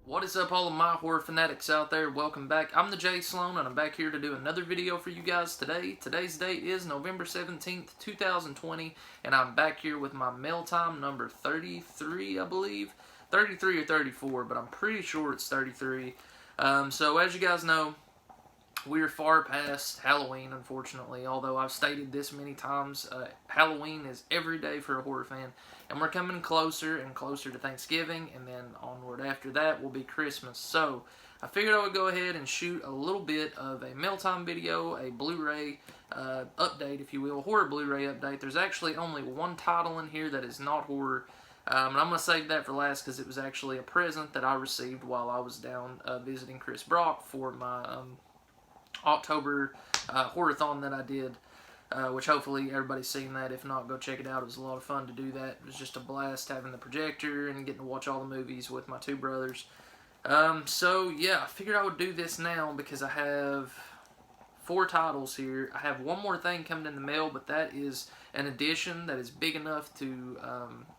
What is up, all of my horror fanatics out there? Welcome back. I'm the Jay Sloan, and I'm back here to do another video for you guys today. Today's date is November 17th, 2020, and I'm back here with my MailTime number 33, I believe. 33 or 34, but I'm pretty sure it's 33. So as you guys know, we're far past Halloween, unfortunately, although I've stated this many times. Halloween is every day for a horror fan, and we're coming closer and closer to Thanksgiving, and then onward after that will be Christmas. So I figured I would go ahead and shoot a little bit of a MailTime video, a Blu-ray update, if you will, horror Blu-ray update. There's actually only one title in here that is not horror, and I'm going to save that for last because it was actually a present that I received while I was down visiting Chris Brock for my October horror-thon that I did, which hopefully everybody's seen that. If not, go check it out. It was a lot of fun to do that. It was just a blast having the projector and getting to watch all the movies with my two brothers. So yeah, I figured I would do this now because I have 4 titles here. I have one more thing coming in the mail, but that is an edition that is big enough to,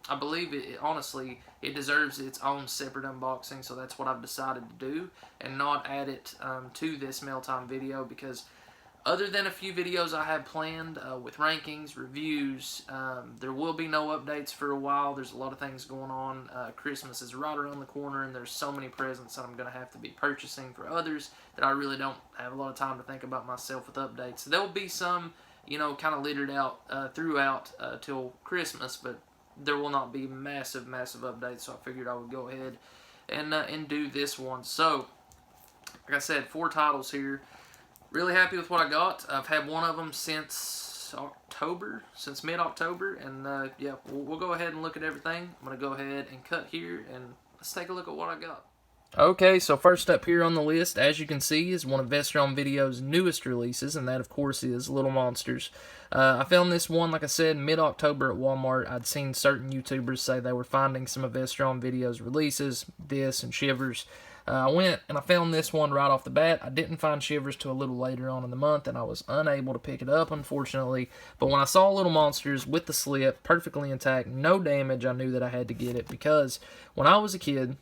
I believe honestly, it deserves its own separate unboxing, so that's what I've decided to do, and not add it to this MailTime video, because other than a few videos I have planned with rankings, reviews, there will be no updates for a while. There's a lot of things going on. Christmas is right around the corner, and there's so many presents that I'm going to have to be purchasing for others that I really don't have a lot of time to think about myself with updates. There will be some, you know, kind of littered out throughout till Christmas, but there will not be massive updates, so I figured I would go ahead and do this one. So, like I said, 4 titles here. Really happy with what I got. I've had one of them since mid-October, and yeah, we'll go ahead and look at everything. I'm going to go ahead and cut here, and let's take a look at what I got. Okay, so first up here on the list, as you can see, is one of Vestron Video's newest releases, and that, of course, is Little Monsters. I found this one, like I said, mid-October at Walmart. I'd seen certain YouTubers say they were finding some of Vestron Video's releases, this and Shivers. I went and I found this one right off the bat. I didn't find Shivers till a little later on in the month, and I was unable to pick it up, unfortunately. But when I saw Little Monsters with the slip, perfectly intact, no damage, I knew that I had to get it, because when I was a kid,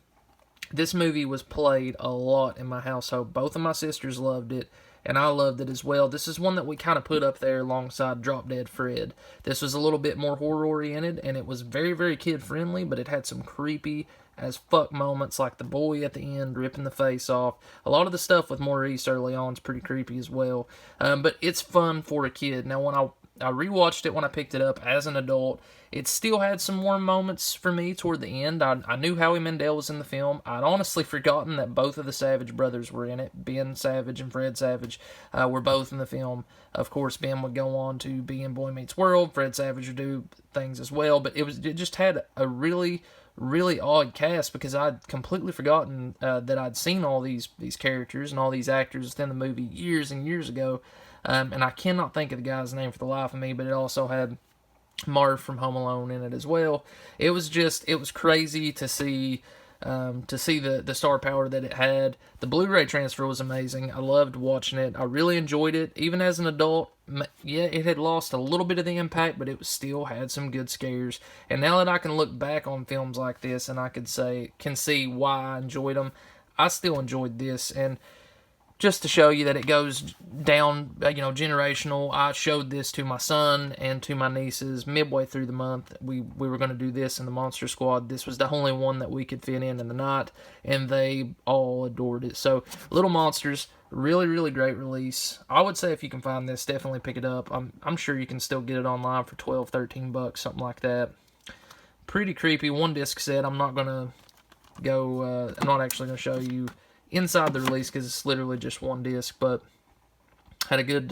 this movie was played a lot in my household. Both of my sisters loved it, and I loved it as well. This is one that we kind of put up there alongside Drop Dead Fred. This was a little bit more horror-oriented, and it was very, very kid-friendly, but it had some creepy as fuck moments, like the boy at the end ripping the face off. A lot of the stuff with Maurice early on is pretty creepy as well, but it's fun for a kid. Now, when I rewatched it when I picked it up as an adult, it still had some warm moments for me toward the end. I knew Howie Mandel was in the film. I'd honestly forgotten that both of the Savage brothers were in it. Ben Savage and Fred Savage were both in the film. Of course, Ben would go on to be in Boy Meets World. Fred Savage would do things as well, but it just had a really odd cast, because I'd completely forgotten that I'd seen all these characters and all these actors within the movie years and years ago, and I cannot think of the guy's name for the life of me, but it also had Marv from Home Alone in it as well. It was crazy to see the star power that it had. The Blu-ray transfer was amazing. I loved watching it. I really enjoyed it. Even as an adult, yeah, it had lost a little bit of the impact, but it still had some good scares. And now that I can look back on films like this, and I can see why I enjoyed them, I still enjoyed this. And just to show you that it goes down, generational, I showed this to my son and to my nieces midway through the month. We were going to do this in the Monster Squad. This was the only one that we could fit in the night, and they all adored it. So, Little Monsters, really great release. I would say if you can find this, definitely pick it up. I'm sure you can still get it online for $12, $13, something like that. Pretty creepy. One disc set. I'm not going to go, I'm not actually going to show you inside the release because it's literally just one disc, but had a good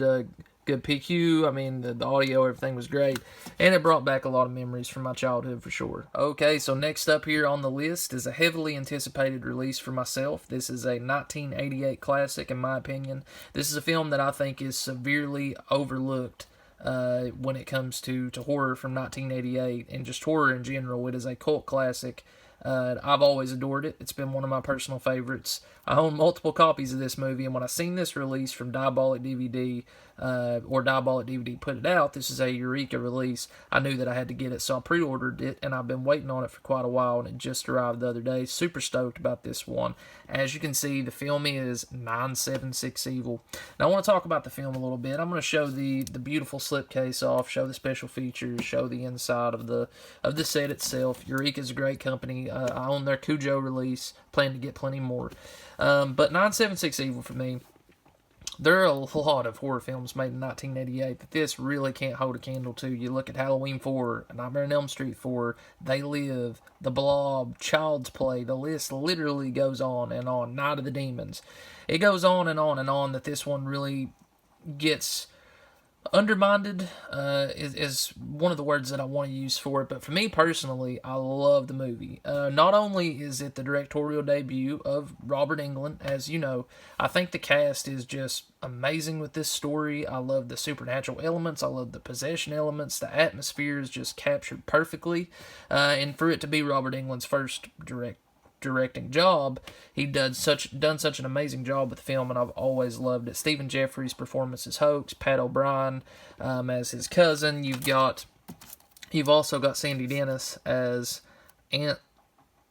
PQ. I mean, the audio, everything was great, and it brought back a lot of memories from my childhood for sure. Okay, so next up here on the list is a heavily anticipated release for myself. This is a 1988 classic, in my opinion. This is a film that I think is severely overlooked when it comes to horror from 1988, and just horror in general. It is a cult classic. I've always adored it. It's been one of my personal favorites. I own multiple copies of this movie, and when I seen this release from Diabolic DVD, or Diabolic DVD put it out, this is a Eureka release, I knew that I had to get it, so I pre-ordered it, and I've been waiting on it for quite a while, and it just arrived the other day. Super stoked about this one. As you can see, the film is 976 Evil. Now, I want to talk about the film a little bit. I'm going to show the beautiful slipcase off, show the special features, show the inside of the set itself. Eureka is a great company. I own their Cujo release, plan to get plenty more. But 976 Evil for me, there are a lot of horror films made in 1988 that this really can't hold a candle to. You look at Halloween 4, Nightmare on Elm Street 4, They Live, The Blob, Child's Play. The list literally goes on and on. Night of the Demons. It goes on and on and on that this one really gets undermined, is one of the words that I want to use for it. But for me personally, I love the movie. Not only is it the directorial debut of Robert Englund, as you know, I think the cast is just amazing with this story. I love the supernatural elements. I love the possession elements. The atmosphere is just captured perfectly. And for it to be Robert Englund's first directing job, he done such an amazing job with the film, and I've always loved it. Stephen Jeffries' performance as Hoax, Pat O'Brien as his cousin. You've also got Sandy Dennis as Aunt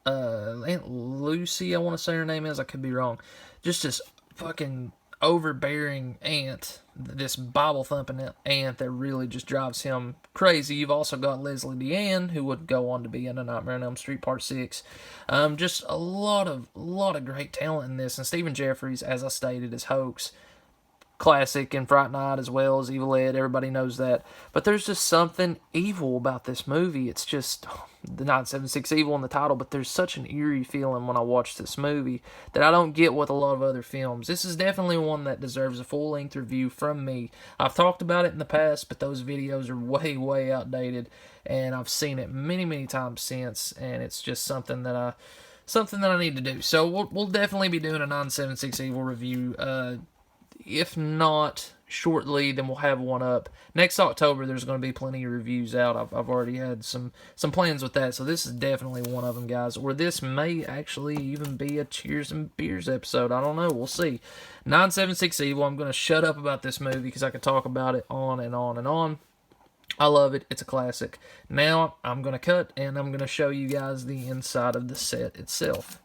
Lucy, I want to say her name is. I could be wrong. Just this fucking overbearing aunt, this Bible-thumping aunt that really just drives him crazy. You've also got Leslie Deanne, who would go on to be in A Nightmare on Elm Street Part 6. Just a lot of great talent in this. And Stephen Jeffries, as I stated, is Hoax. Classic in Fright Night as well as Evil Ed. Everybody knows that. But there's just something evil about this movie. It's just the 976 Evil in the title, but there's such an eerie feeling when I watch this movie that I don't get with a lot of other films. This is definitely one that deserves a full-length review from me. I've talked about it in the past, but those videos are way, way outdated, and I've seen it many, many times since, and it's just something that I need to do. So we'll definitely be doing a 976 Evil review. If not shortly, then we'll have one up. Next October, there's going to be plenty of reviews out. I've already had some plans with that, so this is definitely one of them, guys. Or this may actually even be a Cheers and Beers episode. I don't know. We'll see. 976 Evil. I'm going to shut up about this movie because I could talk about it on and on and on. I love it. It's a classic. Now, I'm going to cut, and I'm going to show you guys the inside of the set itself.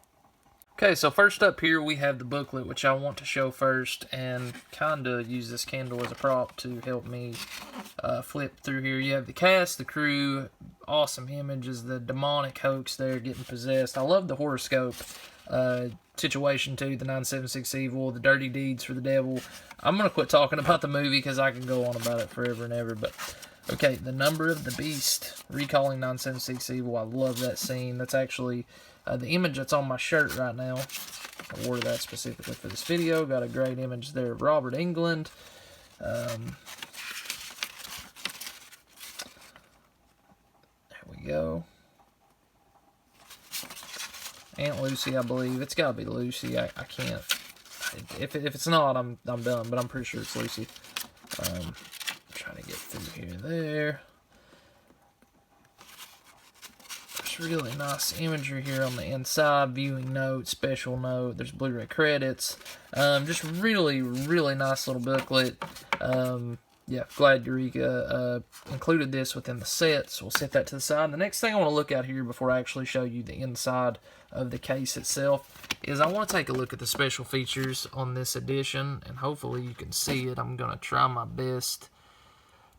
Okay, so first up here we have the booklet, which I want to show first, and kind of use this candle as a prop to help me flip through here. You have the cast, the crew, awesome images, the demonic Hoax there getting possessed. I love the horoscope situation too, the 976 Evil, the dirty deeds for the devil. I'm going to quit talking about the movie because I can go on about it forever and ever, but okay, the number of the beast, recalling 976 Evil. I love that scene. That's actually the image that's on my shirt right now. I wore that specifically for this video. Got a great image there of Robert Englund. There we go. Aunt Lucy, I believe. It's got to be Lucy. I can't. If it's not, I'm done, but I'm pretty sure it's Lucy. Trying to get through here. There. Really nice imagery here on the inside, viewing note, special note, there's Blu-ray credits, just really, really nice little booklet. Yeah, glad Eureka included this within the set, so we'll set that to the side. The next thing I want to look at here before I actually show you the inside of the case itself is I want to take a look at the special features on this edition, and hopefully you can see it. I'm going to try my best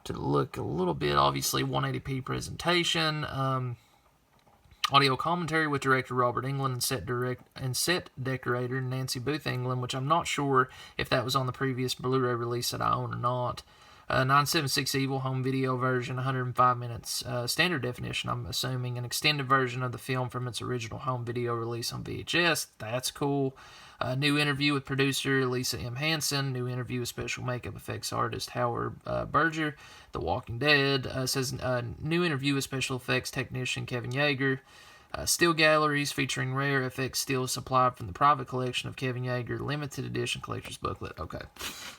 to look a little bit, obviously 180p presentation, audio commentary with director Robert Englund and set decorator Nancy Booth Englund, which I'm not sure if that was on the previous Blu-ray release that I own or not. 976 Evil home video version, 105 minutes. Standard definition, I'm assuming. An extended version of the film from its original home video release on VHS. That's cool. New interview with producer Lisa M. Hansen. New interview with special makeup effects artist Howard Berger. The Walking Dead. Says new interview with special effects technician Kevin Yeager. Still galleries featuring rare FX stills supplied from the private collection of Kevin Yeager. Limited edition collector's booklet. Okay.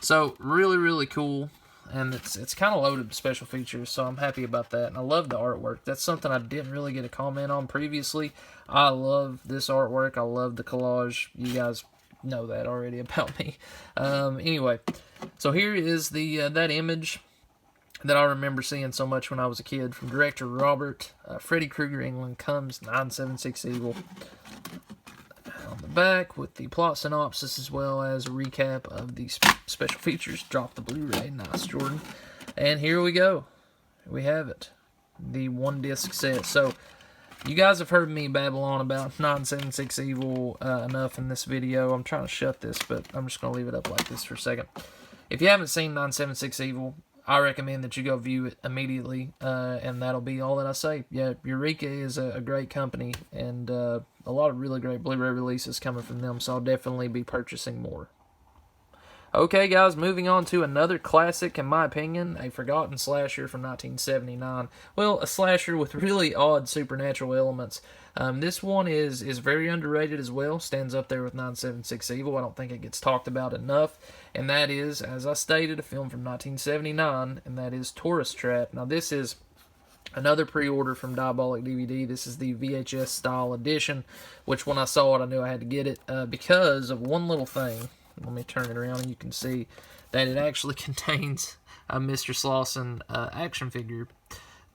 So, really, really cool. and it's kind of loaded with special features, so I'm happy about that. And I love the artwork. That's something I didn't really get a comment on previously. I love this artwork. I love the collage. You guys know that already about me. Anyway, so here is the that image that I remember seeing so much when I was a kid from director Robert. Freddy Krueger, England Comes, 976 Evil. On the back with the plot synopsis as well as a recap of the special features. Drop the Blu-ray. Nice, Jordan. And here we go. We have it. The 1-disc set. So, you guys have heard me babble on about 976 Evil enough in this video. I'm trying to shut this, but I'm just going to leave it up like this for a second. If you haven't seen 976 Evil, I recommend that you go view it immediately, and that'll be all that I say. Yeah, Eureka is a great company, and a lot of really great Blu-ray releases coming from them, so I'll definitely be purchasing more. Okay, guys, moving on to another classic, in my opinion, a forgotten slasher from 1979. Well, a slasher with really odd supernatural elements. This one is very underrated as well. Stands up there with 976 Evil. I don't think it gets talked about enough. And that is, as I stated, a film from 1979, and that is Tourist Trap. Now, this is another pre-order from Diabolic DVD. This is the VHS style edition, which when I saw it, I knew I had to get it because of one little thing. Let me turn it around and you can see that it actually contains a Mr. Slauson action figure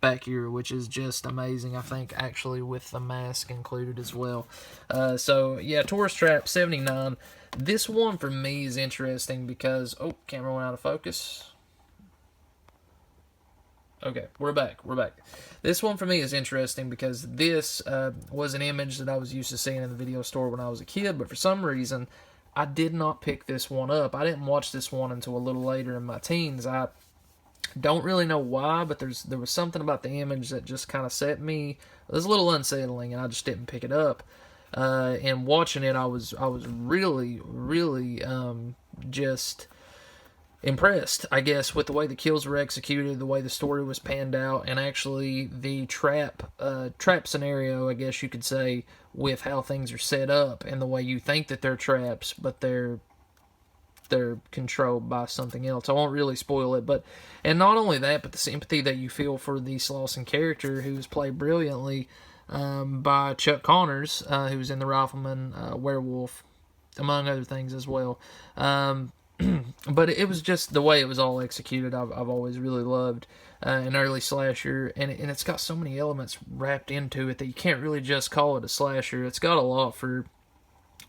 back here, which is just amazing. I think actually with the mask included as well. So yeah, Tourist Trap 79. This one for me is interesting because, oh, camera went out of focus. Okay, we're back. This one for me is interesting because this was an image that I was used to seeing in the video store when I was a kid, but for some reason I did not pick this one up. I didn't watch this one until a little later in my teens. I don't really know why, but there was something about the image that just kind of set me. It was a little unsettling, and I just didn't pick it up. And watching it, I was really just impressed, I guess, with the way the kills were executed, the way the story was panned out, and actually the trap scenario, I guess you could say, with how things are set up and the way you think that they're traps, but they're controlled by something else. I won't really spoil it, and not only that, but the sympathy that you feel for the Slauson character, who is played brilliantly by Chuck Connors, who's in The Rifleman, Werewolf, among other things as well. But it was just the way it was all executed. I've always really loved an early slasher, and it's got so many elements wrapped into it that you can't really just call it a slasher. It's got a lot for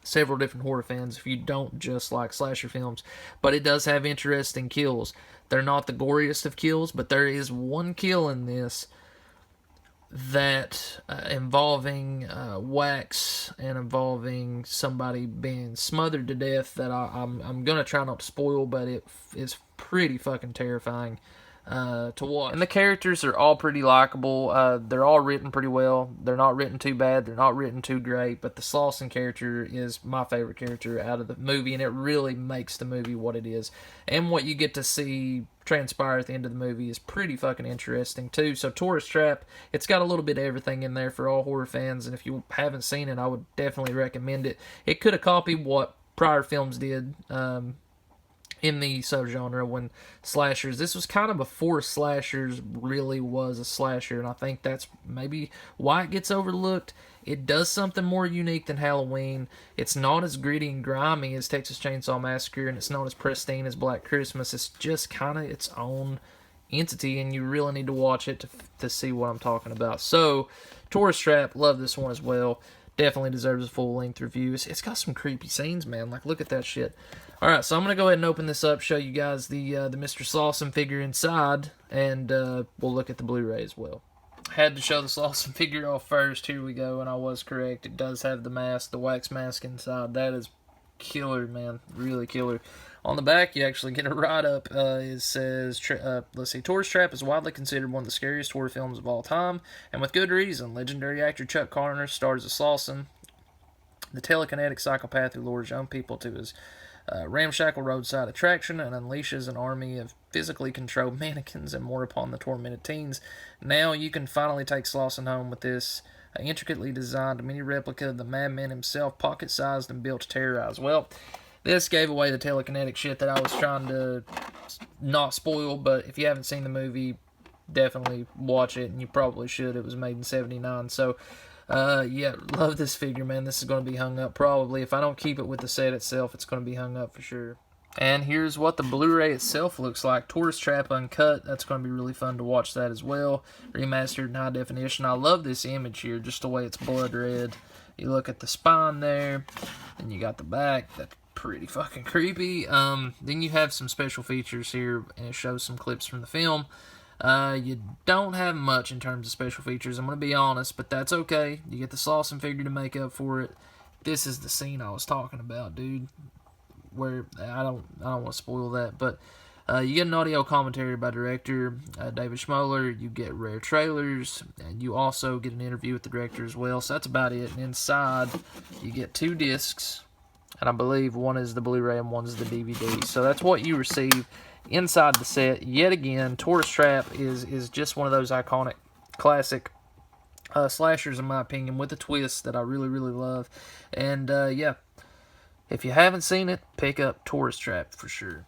several different horror fans if you don't just like slasher films, but it does have interesting kills. They're not the goriest of kills, but there is one kill in this that involving wax and involving somebody being smothered to death that I'm gonna try not to spoil, but it is pretty fucking terrifying to watch. And the characters are all pretty likable. They're all written pretty well. They're not written too bad. They're not written too great. But the Slauson character is my favorite character out of the movie, and it really makes the movie what it is. And what you get to see transpire at the end of the movie is pretty fucking interesting too. So Tourist Trap, it's got a little bit of everything in there for all horror fans, and if you haven't seen it, I would definitely recommend it. It could have copied what prior films did in the subgenre when slashers. This was kind of before slashers really was a slasher, and I think that's maybe why it gets overlooked. It does something more unique than Halloween. It's not as gritty and grimy as Texas Chainsaw Massacre, and it's not as pristine as Black Christmas. It's just kind of its own entity, and you really need to watch it to see what I'm talking about. So, Tourist Trap, love this one as well. Definitely deserves a full-length review. It's got some creepy scenes, man. Like, look at that shit. Alright, so I'm going to go ahead and open this up, show you guys the Mr. Slauson figure inside, and we'll look at the Blu-ray as well. Had to show the Slauson figure off first. Here we go, and I was correct. It does have the mask, the wax mask inside. That is killer, man. Really killer. On the back, you actually get a write-up. It says, let's see, Tourist Trap is widely considered one of the scariest horror films of all time, and with good reason. Legendary actor Chuck Connors stars as Slauson, the telekinetic psychopath who lures young people to his ramshackle roadside attraction and unleashes an army of physically controlled mannequins and more upon the tormented teens. Now you can finally take Slauson home with this intricately designed mini replica of the madman himself, pocket-sized and built to terrorize. Well, This gave away the telekinetic shit that I was trying to not spoil, but if you haven't seen the movie, definitely watch it, and you probably should. It was made in 79, so yeah, love this figure, man. This is going to be hung up probably. If I don't keep it with the set itself, it's going to be hung up for sure. And here's what the Blu-ray itself looks like. Tourist Trap Uncut. That's going to be really fun to watch that as well. Remastered in high definition. I love this image here, just the way it's blood red. You look at the spine there, and you got the back. That's pretty fucking creepy. Then you have some special features here, and it shows some clips from the film. You don't have much in terms of special features, I'm going to be honest, but that's okay. You get the Slauson figure to make up for it. This is the scene I was talking about, dude, where I don't want to spoil that, but you get an audio commentary by director David Schmoller. You get rare trailers, and you also get an interview with the director as well. So that's about it. And inside, you get 2 discs, and I believe one is the Blu-ray and one is the DVD. So that's what you receive inside the set. Yet again, Tourist Trap is just one of those iconic, classic slashers, in my opinion, with a twist that I really, really love. And yeah, if you haven't seen it, pick up Tourist Trap for sure.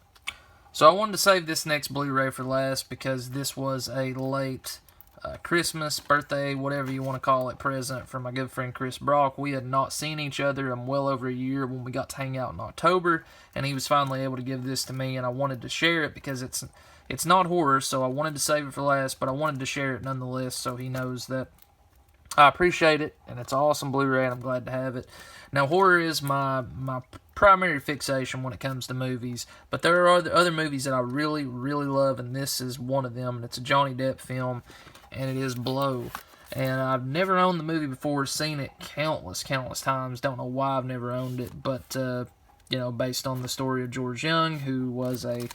So I wanted to save this next Blu-ray for last because this was a late Christmas, birthday, whatever you want to call it, present from my good friend Chris Brock. We had not seen each other in well over a year when we got to hang out in October, and he was finally able to give this to me, and I wanted to share it because it's not horror, so I wanted to save it for last, but I wanted to share it nonetheless so he knows that I appreciate it, and it's an awesome Blu-ray, and I'm glad to have it. Now, horror is my primary fixation when it comes to movies, but there are other movies that I really, really love, and this is one of them, and it's a Johnny Depp film, and it is Blow. And I've never owned the movie before, seen it countless times. Don't know why I've never owned it, but you know, based on the story of George Young, who was a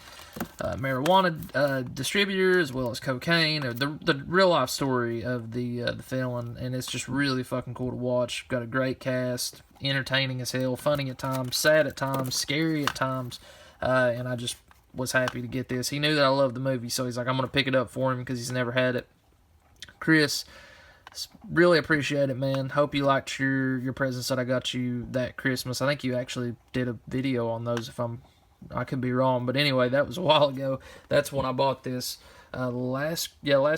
marijuana distributor as well as cocaine, or the real life story of the felon, and it's just really fucking cool to watch. Got a great cast, entertaining as hell, funny at times, sad at times, scary at times, and I just was happy to get this. He knew that I loved the movie, so he's like, I'm gonna pick it up for him because he's never had it. Chris, really appreciate it, man. Hope you liked your presents that I got you that Christmas. I think you actually did a video on those, I could be wrong, but anyway, that was a while ago. That's when I bought this last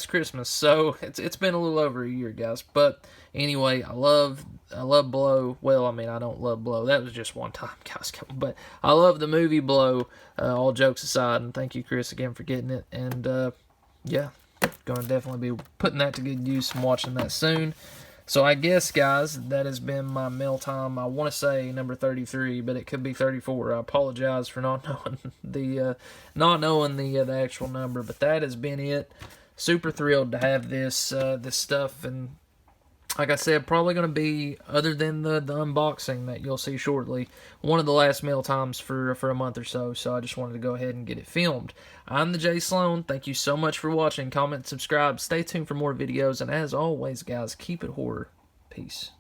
Christmas. So it's been a little over a year, guys. But anyway, I love Blow. Well, I mean, I don't love Blow. That was just one time, guys. But I love the movie Blow. All jokes aside, and thank you, Chris, again for getting it. And yeah, going to definitely be putting that to good use and watching that soon. So I guess, guys, that has been my mail time. I want to say number 33, but it could be 34. I apologize for not knowing the actual number, but that has been it. Super thrilled to have this stuff, and like I said, probably going to be, other than the unboxing that you'll see shortly, one of the last mail times for a month or so. So I just wanted to go ahead and get it filmed. I'm the Jay Sloan. Thank you so much for watching. Comment, subscribe. Stay tuned for more videos. And as always, guys, keep it horror. Peace.